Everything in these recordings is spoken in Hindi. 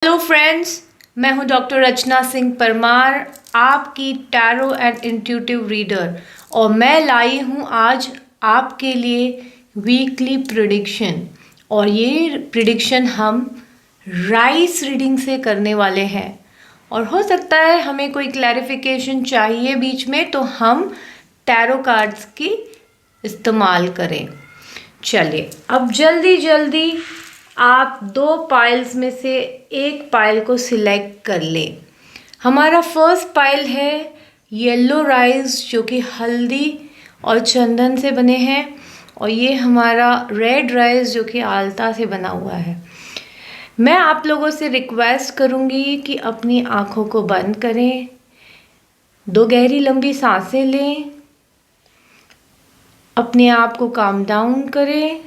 हेलो फ्रेंड्स, मैं हूं डॉक्टर रचना सिंह परमार, आपकी टैरो एंड इंट्यूटिव रीडर। और मैं लाई हूं आज आपके लिए वीकली प्रिडिक्शन। और ये प्रिडिक्शन हम राइस रीडिंग से करने वाले हैं। और हो सकता है हमें कोई क्लैरिफिकेशन चाहिए बीच में, तो हम टैरो कार्ड्स की इस्तेमाल करें। चलिए अब जल्दी जल्दी आप दो पाइल्स में से एक पाइल को सिलेक्ट कर लें। हमारा फर्स्ट पाइल है येलो राइस, जो कि हल्दी और चंदन से बने हैं। और ये हमारा रेड राइस, जो कि आलता से बना हुआ है। मैं आप लोगों से रिक्वेस्ट करूँगी कि अपनी आँखों को बंद करें, दो गहरी लंबी सांसें लें, अपने आप को काम डाउन करें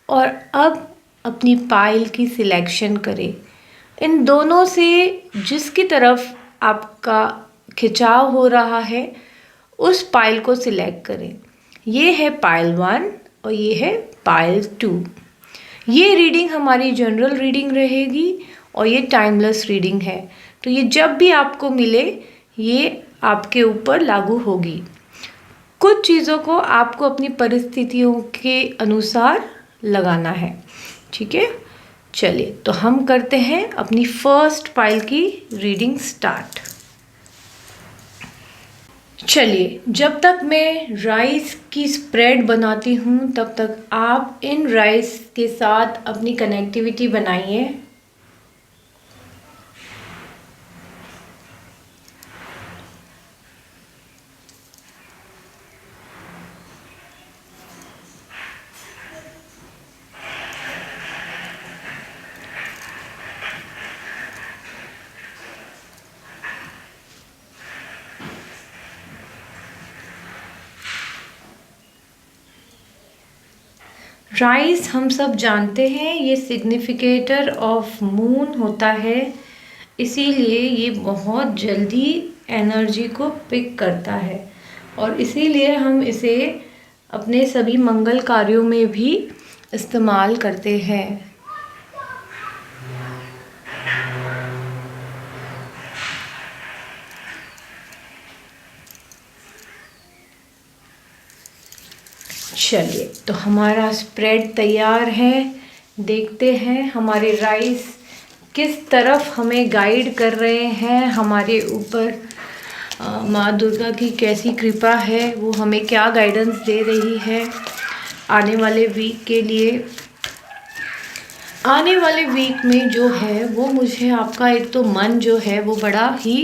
और अब अपनी पाइल की सिलेक्शन करें। इन दोनों से जिसकी तरफ आपका खिंचाव हो रहा है उस पाइल को सिलेक्ट करें। ये है पाइल 1 और ये है पाइल 2। ये रीडिंग हमारी जनरल रीडिंग रहेगी और ये टाइमलेस रीडिंग है, तो ये जब भी आपको मिले ये आपके ऊपर लागू होगी। कुछ चीज़ों को आपको अपनी परिस्थितियों के अनुसार लगाना है, ठीक है। चलिए तो हम करते हैं अपनी फर्स्ट पाइल की रीडिंग स्टार्ट। चलिए, जब तक मैं राइस की स्प्रेड बनाती हूँ तब तक आप इन राइस के साथ अपनी कनेक्टिविटी बनाइए। राइस हम सब जानते हैं ये सिग्निफिकेटर ऑफ मून होता है, इसीलिए ये बहुत जल्दी एनर्जी को पिक करता है और इसीलिए हम इसे अपने सभी मंगल कार्यों में भी इस्तेमाल करते हैं। चलिए तो हमारा स्प्रेड तैयार है। देखते हैं हमारे राइस किस तरफ हमें गाइड कर रहे हैं, हमारे ऊपर माँ दुर्गा की कैसी कृपा है, वो हमें क्या गाइडेंस दे रही है आने वाले वीक के लिए। आने वाले वीक में जो है वो मुझे आपका एक तो मन जो है वो बड़ा ही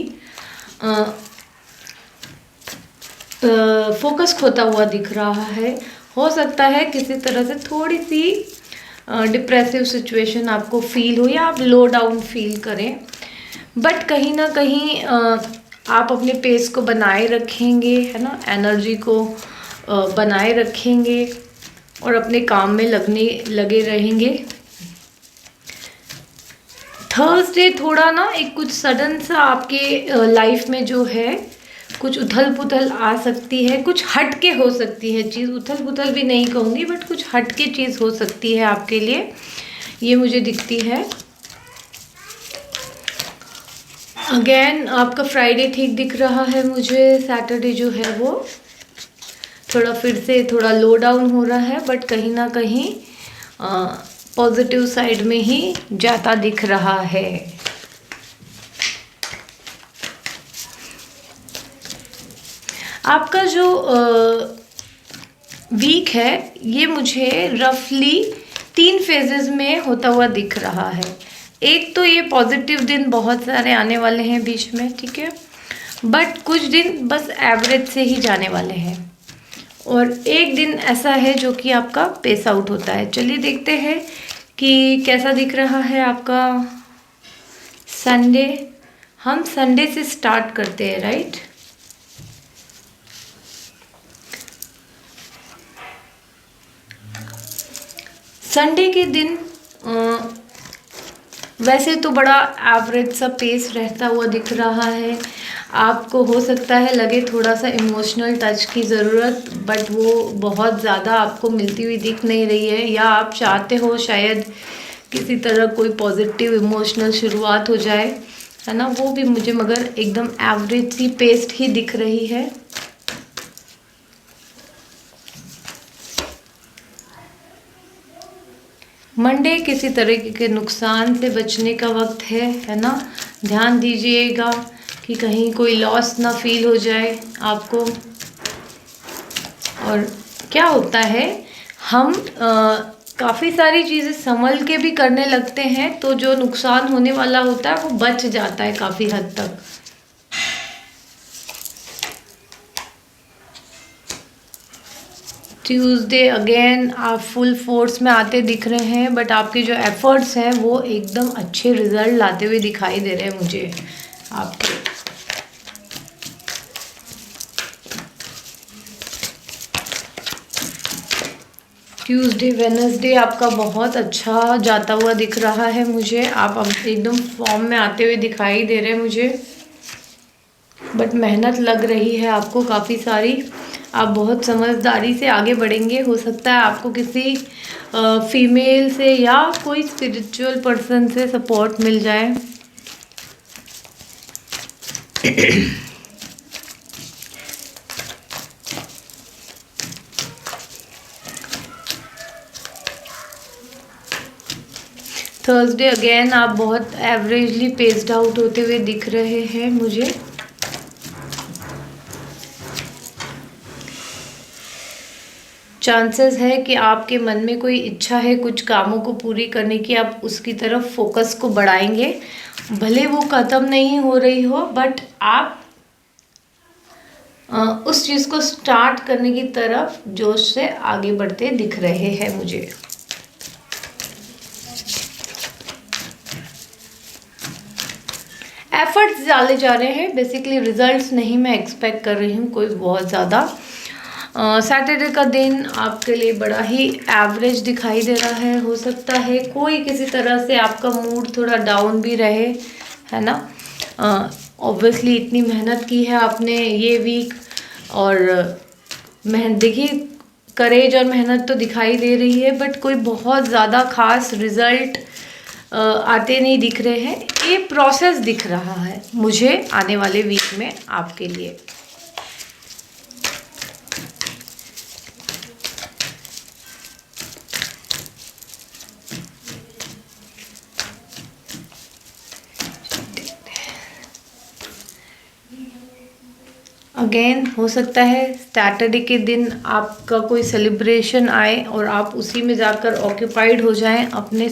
फोकस खोता हुआ दिख रहा है। हो सकता है किसी तरह से थोड़ी सी डिप्रेसिव सिचुएशन आपको फील हो या आप लो डाउन फील करें, बट कहीं ना कहीं आप अपने पेस को बनाए रखेंगे, है ना, एनर्जी को बनाए रखेंगे और अपने काम में लगे रहेंगे। थर्सडे थोड़ा ना एक कुछ सडन सा आपके लाइफ में जो है कुछ उथल पुथल आ सकती है, कुछ हटके हो सकती है चीज़। उथल पुथल भी नहीं कहूँगी, बट कुछ हटके चीज़ हो सकती है आपके लिए, ये मुझे दिखती है। अगेन आपका फ्राइडे ठीक दिख रहा है मुझे। सैटरडे जो है वो थोड़ा फिर से थोड़ा लो डाउन हो रहा है, बट कहीं ना कहीं पॉजिटिव साइड में ही जाता दिख रहा है। आपका जो वीक है ये मुझे रफली 3 फेजेस में होता हुआ दिख रहा है। एक तो ये पॉजिटिव दिन बहुत सारे आने वाले हैं बीच में, ठीक है, बट कुछ दिन बस एवरेज से ही जाने वाले हैं और एक दिन ऐसा है जो कि आपका पेस आउट होता है। चलिए देखते हैं कि कैसा दिख रहा है आपका संडे। हम संडे से स्टार्ट करते हैं, राइट। संडे के दिन वैसे तो बड़ा एवरेज सा पेस रहता हुआ दिख रहा है। आपको हो सकता है लगे थोड़ा सा इमोशनल टच की ज़रूरत, बट वो बहुत ज़्यादा आपको मिलती हुई दिख नहीं रही है, या आप चाहते हो शायद किसी तरह कोई पॉजिटिव इमोशनल शुरुआत हो जाए, है ना, वो भी मुझे मगर एकदम एवरेज सी पेस्ट ही दिख रही है। मंडे किसी तरीके के नुकसान से बचने का वक्त है ना। ध्यान दीजिएगा कि कहीं कोई लॉस ना फील हो जाए आपको। और क्या होता है, हम काफ़ी सारी चीज़ें संभल के भी करने लगते हैं तो जो नुकसान होने वाला होता है वो बच जाता है काफ़ी हद तक। ट्यूसडे अगेन आप फुल फोर्स में आते दिख रहे हैं, बट आपके जो एफर्ट्स हैं वो एकदम अच्छे रिजल्ट लाते हुए दिखाई दे रहे हैं मुझे आपके। ट्यूसडे वेडनेसडे आपका बहुत अच्छा जाता हुआ दिख रहा है मुझे। आप अब एकदम फॉर्म में आते हुए दिखाई दे रहे हैं मुझे, बट मेहनत लग रही है आपको काफ़ी सारी। आप बहुत समझदारी से आगे बढ़ेंगे। हो सकता है आपको किसी फीमेल से या कोई स्पिरिचुअल पर्सन से सपोर्ट मिल जाए। थर्सडे अगेन आप बहुत एवरेजली पेस्ड आउट होते हुए दिख रहे हैं मुझे। चांसेस है कि आपके मन में कोई इच्छा है कुछ कामों को पूरी करने की, आप उसकी तरफ फोकस को बढ़ाएंगे। भले वो ख़त्म नहीं हो रही हो, बट आप उस चीज़ को स्टार्ट करने की तरफ जोश से आगे बढ़ते दिख रहे हैं मुझे। एफर्ट्स डाले जा रहे हैं, बेसिकली रिजल्ट्स नहीं मैं एक्सपेक्ट कर रही हूँ कोई बहुत ज़्यादा। सैटरडे का दिन आपके लिए बड़ा ही एवरेज दिखाई दे रहा है। हो सकता है कोई किसी तरह से आपका मूड थोड़ा डाउन भी रहे, है ना। ऑब्वियसली इतनी मेहनत की है आपने ये वीक, और देखिए करेज और मेहनत तो दिखाई दे रही है, बट कोई बहुत ज़्यादा खास रिज़ल्ट आते नहीं दिख रहे हैं। ये प्रोसेस दिख रहा है मुझे आने वाले वीक में आपके लिए। अगेन हो सकता है सैटरडे के दिन आपका कोई सेलिब्रेशन आए और आप उसी में जाकर ऑक्यूपाइड हो जाएं, अपने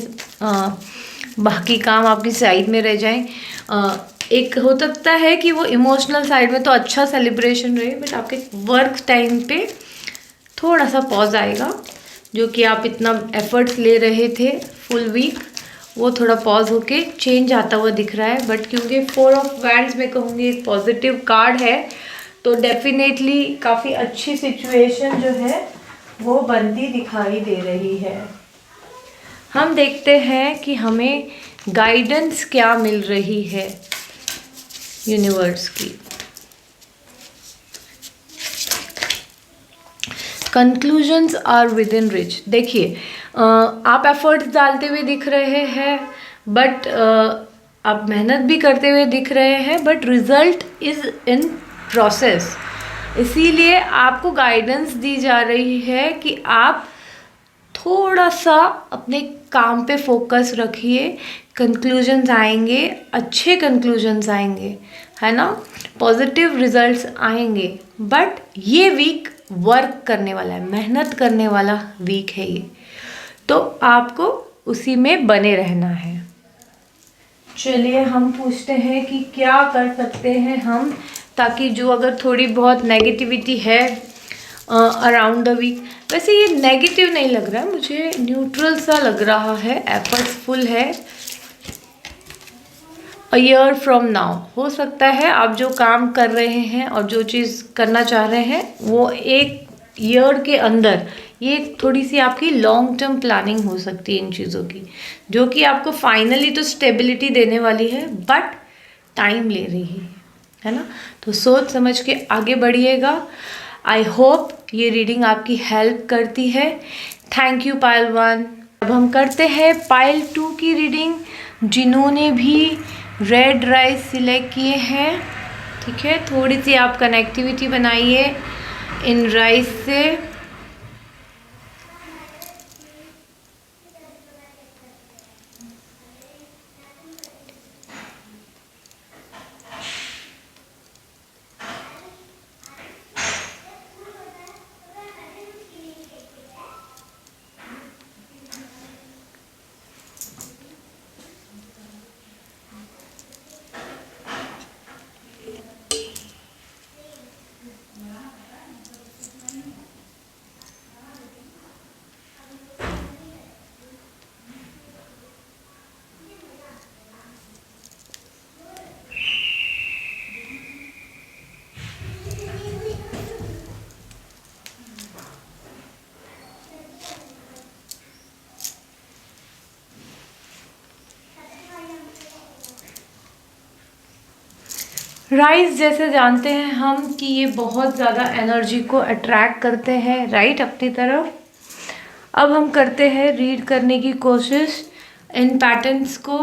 बाकी काम आपकी साइड में रह जाएं। एक हो सकता है कि वो इमोशनल साइड में तो अच्छा सेलिब्रेशन रहे, बट आपके वर्क टाइम पे थोड़ा सा पॉज आएगा। जो कि आप इतना एफर्ट्स ले रहे थे फुल वीक, वो थोड़ा पॉज होके चेंज आता हुआ दिख रहा है। बट क्योंकि 4 ऑफ वैंड्स में कहूँगी एक पॉजिटिव कार्ड है, तो डेफिनेटली काफ़ी अच्छी सिचुएशन जो है वो बनती दिखाई दे रही है। हम देखते हैं कि हमें गाइडेंस क्या मिल रही है यूनिवर्स की। Conclusions are within reach. देखिए आप एफर्ट्स डालते हुए दिख रहे हैं, बट आप मेहनत भी करते हुए दिख रहे हैं, but result is in process. इसीलिए आपको गाइडेंस दी जा रही है कि आप थोड़ा सा अपने काम पे फोकस रखिए। कंक्लूजन्स आएंगे, अच्छे कंक्लूजन्स आएंगे, है ना, पॉजिटिव रिजल्ट्स आएंगे। बट ये वीक वर्क करने वाला है, मेहनत करने वाला वीक है ये, तो आपको उसी में बने रहना है। चलिए हम पूछते हैं कि क्या कर सकते हैं हम, ताकि जो अगर थोड़ी बहुत नेगेटिविटी है अराउंड द वीक, वैसे ये नेगेटिव नहीं लग रहा है मुझे, न्यूट्रल सा लग रहा है, एफर्ट्सफुल है। अ ईयर फ्रॉम नाउ हो सकता है आप जो काम कर रहे हैं और जो चीज़ करना चाह रहे हैं वो एक ईयर के अंदर, ये थोड़ी सी आपकी लॉन्ग टर्म प्लानिंग हो सकती है इन चीज़ों की, जो कि आपको फाइनली तो स्टेबिलिटी देने वाली है, बट टाइम ले रही है ना। तो सोच समझ के आगे बढ़िएगा। आई होप ये रीडिंग आपकी हेल्प करती है। थैंक यू पायल 1। अब हम करते हैं पाइल 2 की रीडिंग। जिन्होंने भी रेड राइस सिलेक्ट किए हैं, ठीक है, थोड़ी सी आप कनेक्टिविटी बनाइए इन राइस से। राइस जैसे जानते हैं हम कि ये बहुत ज़्यादा एनर्जी को अट्रैक्ट करते हैं, राइट, अपनी तरफ। अब हम करते हैं रीड करने की कोशिश इन पैटर्न्स को।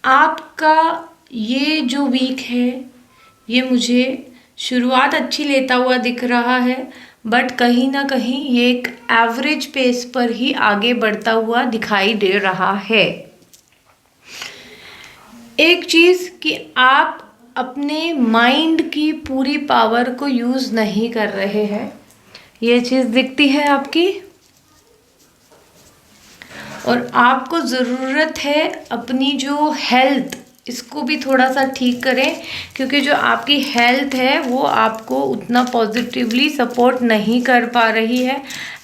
आपका ये जो वीक है, ये मुझे शुरुआत अच्छी लेता हुआ दिख रहा है, बट कहीं ना कहीं ये एक एवरेज पेस पर ही आगे बढ़ता हुआ दिखाई दे रहा है। एक चीज़ कि आप अपने माइंड की पूरी पावर को यूज़ नहीं कर रहे हैं, ये चीज़ दिखती है आपकी। और आपको ज़रूरत है अपनी जो हेल्थ, इसको भी थोड़ा सा ठीक करें, क्योंकि जो आपकी हेल्थ है वो आपको उतना पॉजिटिवली सपोर्ट नहीं कर पा रही है,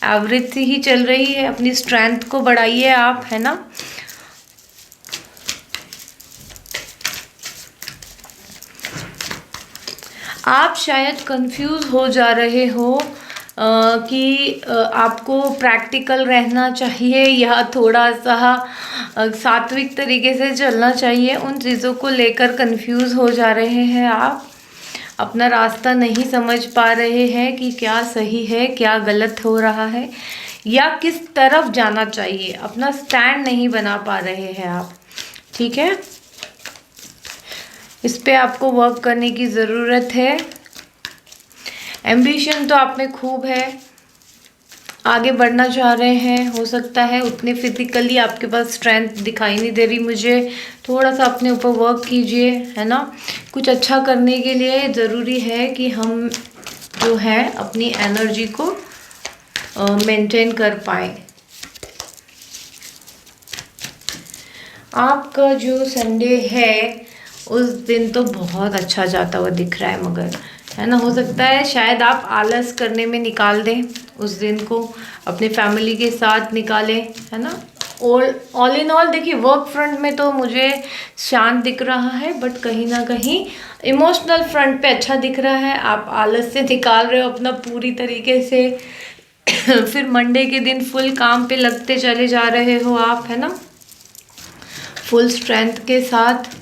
एवरेज से ही चल रही है। अपनी स्ट्रेंथ को बढ़ाइए आप, है ना। आप शायद कंफ्यूज हो जा रहे हो कि आपको प्रैक्टिकल रहना चाहिए या थोड़ा सा सात्विक तरीके से चलना चाहिए। उन चीज़ों को लेकर कंफ्यूज हो जा रहे हैं आप, अपना रास्ता नहीं समझ पा रहे हैं कि क्या सही है क्या गलत हो रहा है या किस तरफ जाना चाहिए, अपना स्टैंड नहीं बना पा रहे हैं आप, ठीक है। इस पे आपको वर्क करने की ज़रूरत है। एम्बिशन तो आप में खूब है, आगे बढ़ना चाह रहे हैं, हो सकता है उतने फिजिकली आपके पास स्ट्रेंथ दिखाई नहीं दे रही मुझे। थोड़ा सा अपने ऊपर वर्क कीजिए, है ना। कुछ अच्छा करने के लिए ज़रूरी है कि हम जो है अपनी एनर्जी को मेंटेन कर पाए। आपका जो संडे है उस दिन तो बहुत अच्छा जाता हुआ दिख रहा है, मगर है ना, हो सकता है शायद आप आलस करने में निकाल दें उस दिन को, अपने फैमिली के साथ निकालें, है ना। ऑल इन ऑल देखिए, वर्क फ्रंट में तो मुझे शांत दिख रहा है, बट कहीं ना कहीं इमोशनल फ्रंट पे अच्छा दिख रहा है। आप आलस से निकाल रहे हो अपना पूरी तरीके से फिर मंडे के दिन फुल काम पे लगते चले जा रहे हो आप, है ना, फुल स्ट्रेंथ के साथ।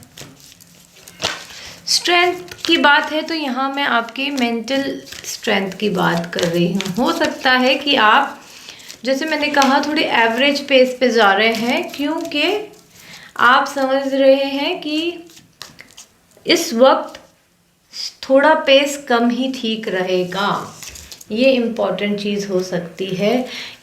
स्ट्रेंथ की बात है तो यहाँ मैं आपकी मेंटल स्ट्रेंथ की बात कर रही हूँ। हो सकता है कि आप, जैसे मैंने कहा, थोड़ी एवरेज पेस पे जा रहे हैं, क्योंकि आप समझ रहे हैं कि इस वक्त थोड़ा पेस कम ही ठीक रहेगा। ये इम्पॉर्टेंट चीज़ हो सकती है।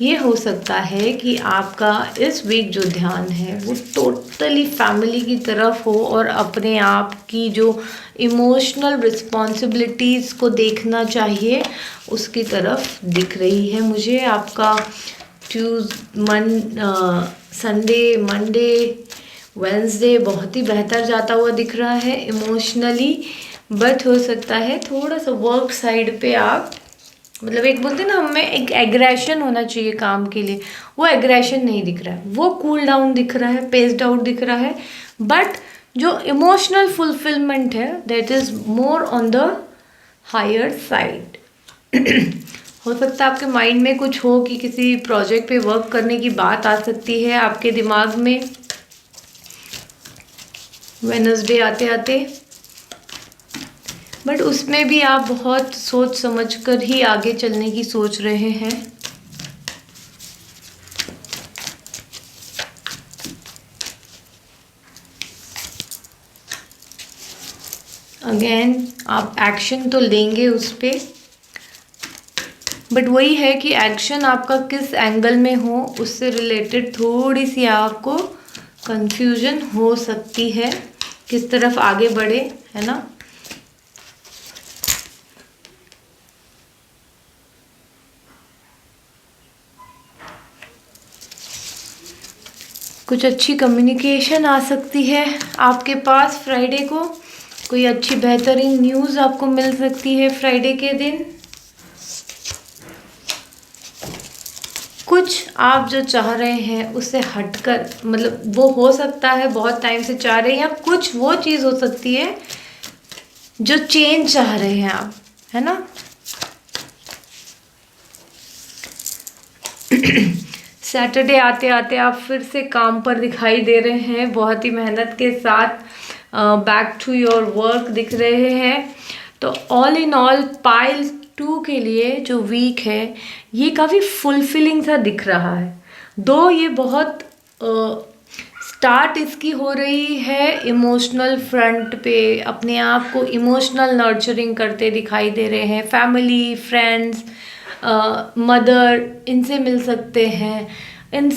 ये हो सकता है कि आपका इस वीक जो ध्यान है वो टोटली फैमिली की तरफ हो और अपने आप की जो इमोशनल रिस्पॉन्सिबिलिटीज़ को देखना चाहिए उसकी तरफ दिख रही है मुझे। आपका संडे, मंडे, वेंसडे बहुत ही बेहतर जाता हुआ दिख रहा है इमोशनली, बट हो सकता है थोड़ा सा वर्क साइड पे आप, मतलब एक बोलते हैं ना, हमें एक एग्रेशन होना चाहिए काम के लिए, वो एग्रेशन नहीं दिख रहा है, वो कूल डाउन दिख रहा है, पेस्ड आउट दिख रहा है, बट जो इमोशनल फुलफिलमेंट है that is more on the higher side. हो सकता है आपके माइंड में कुछ हो कि किसी प्रोजेक्ट पे वर्क करने की बात आ सकती है आपके दिमाग में वेडनेसडे आते आते, बट उसमें भी आप बहुत सोच समझ कर ही आगे चलने की सोच रहे हैं। अगेन आप एक्शन तो लेंगे उस पर, बट वही है कि एक्शन आपका किस एंगल में हो उससे रिलेटेड थोड़ी सी आपको कंफ्यूजन हो सकती है, किस तरफ आगे बढ़े, है ना। कुछ अच्छी कम्युनिकेशन आ सकती है आपके पास फ्राइडे को, कोई अच्छी बेहतरीन न्यूज़ आपको मिल सकती है फ्राइडे के दिन। कुछ आप जो चाह रहे हैं उससे हटकर, मतलब वो हो सकता है बहुत टाइम से चाह रहे हैं, या कुछ वो चीज़ हो सकती है जो चेंज चाह रहे हैं आप, है ना। सैटरडे आते आते आप फिर से काम पर दिखाई दे रहे हैं, बहुत ही मेहनत के साथ बैक टू योर वर्क दिख रहे हैं। तो ऑल इन ऑल पाइल 2 के लिए जो वीक है ये काफ़ी फुलफिलिंग सा दिख रहा है। दो ये बहुत स्टार्ट इसकी हो रही है इमोशनल फ्रंट पे, अपने आप को इमोशनल नर्चरिंग करते दिखाई दे रहे हैं, फैमिली फ्रेंड्स मदर इनसे मिल सकते हैं, इन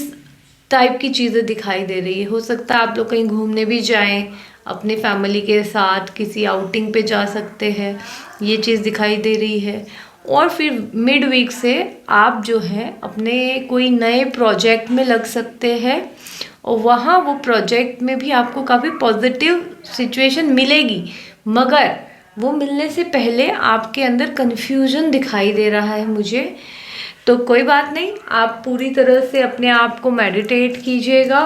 टाइप की चीज़ें दिखाई दे रही है। हो सकता है आप लोग कहीं घूमने भी जाएं अपने फैमिली के साथ, किसी आउटिंग पे जा सकते हैं, ये चीज़ दिखाई दे रही है। और फिर मिड वीक से आप जो है अपने कोई नए प्रोजेक्ट में लग सकते हैं, और वहाँ वो प्रोजेक्ट में भी आपको काफ़ी पॉजिटिव सिचुएशन मिलेगी, मगर वो मिलने से पहले आपके अंदर कन्फ्यूजन दिखाई दे रहा है मुझे। तो कोई बात नहीं, आप पूरी तरह से अपने आप को मेडिटेट कीजिएगा,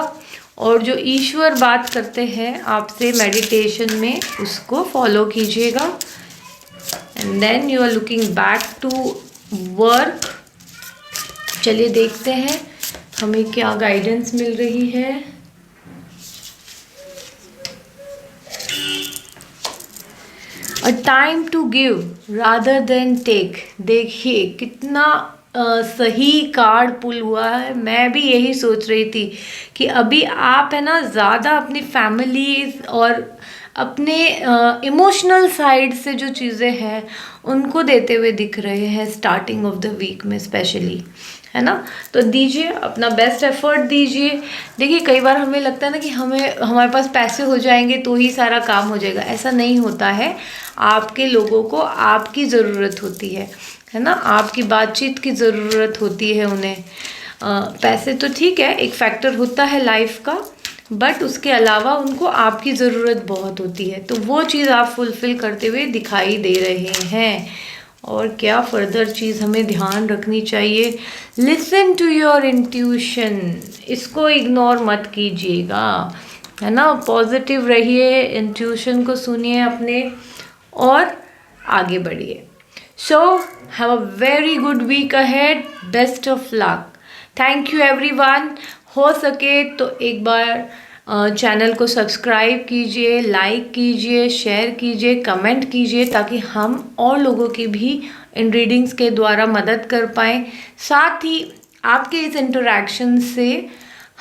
और जो ईश्वर बात करते हैं आपसे मेडिटेशन में उसको फॉलो कीजिएगा, and then you are looking back to work. चलिए देखते हैं हमें क्या गाइडेंस मिल रही है। A time to give rather than take. देखिए कितना सही कार्ड पुल हुआ है। मैं भी यही सोच रही थी कि अभी आप है ना ज़्यादा अपनी फैमिली और अपने इमोशनल साइड से जो चीज़ें हैं उनको देते हुए दिख रहे हैं स्टार्टिंग ऑफ द वीक में स्पेशली, है ना। तो दीजिए अपना बेस्ट एफर्ट दीजिए। देखिए कई बार हमें लगता है ना कि हमारे पास पैसे हो जाएंगे तो ही सारा काम हो जाएगा, ऐसा नहीं होता है। आपके लोगों को आपकी ज़रूरत होती है ना, आपकी बातचीत की ज़रूरत होती है उन्हें। पैसे तो ठीक है एक फैक्टर होता है लाइफ का, बट उसके अलावा उनको आपकी ज़रूरत बहुत होती है, तो वो चीज़ आप फुलफ़िल करते हुए दिखाई दे रहे हैं। और क्या फर्दर चीज़ हमें ध्यान रखनी चाहिए, लिसन टू योर इंट्यूशन, इसको इग्नोर मत कीजिएगा, है ना। पॉजिटिव रहिए, इंट्यूशन को सुनिए अपने और आगे बढ़िए। So have a very good week ahead, best of luck. Thank you everyone. हो सके तो एक बार चैनल को सब्सक्राइब कीजिए, लाइक कीजिए, शेयर कीजिए, कमेंट कीजिए, ताकि हम और लोगों की भी इन रीडिंग्स के द्वारा मदद कर पाएँ। साथ ही आपके इस इंटरेक्शन से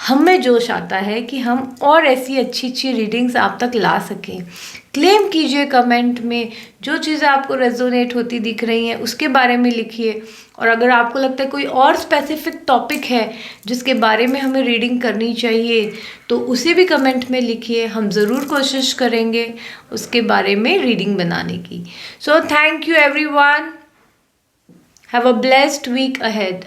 हमें जोश आता है कि हम और ऐसी अच्छी अच्छी रीडिंग्स आप तक ला सकें। क्लेम कीजिए कमेंट में, जो चीज़ें आपको रेजोनेट होती दिख रही हैं उसके बारे में लिखिए। और अगर आपको लगता है कोई और स्पेसिफिक टॉपिक है जिसके बारे में हमें रीडिंग करनी चाहिए तो उसे भी कमेंट में लिखिए, हम ज़रूर कोशिश करेंगे उसके बारे में रीडिंग बनाने की। So thank you everyone, have a blessed week ahead.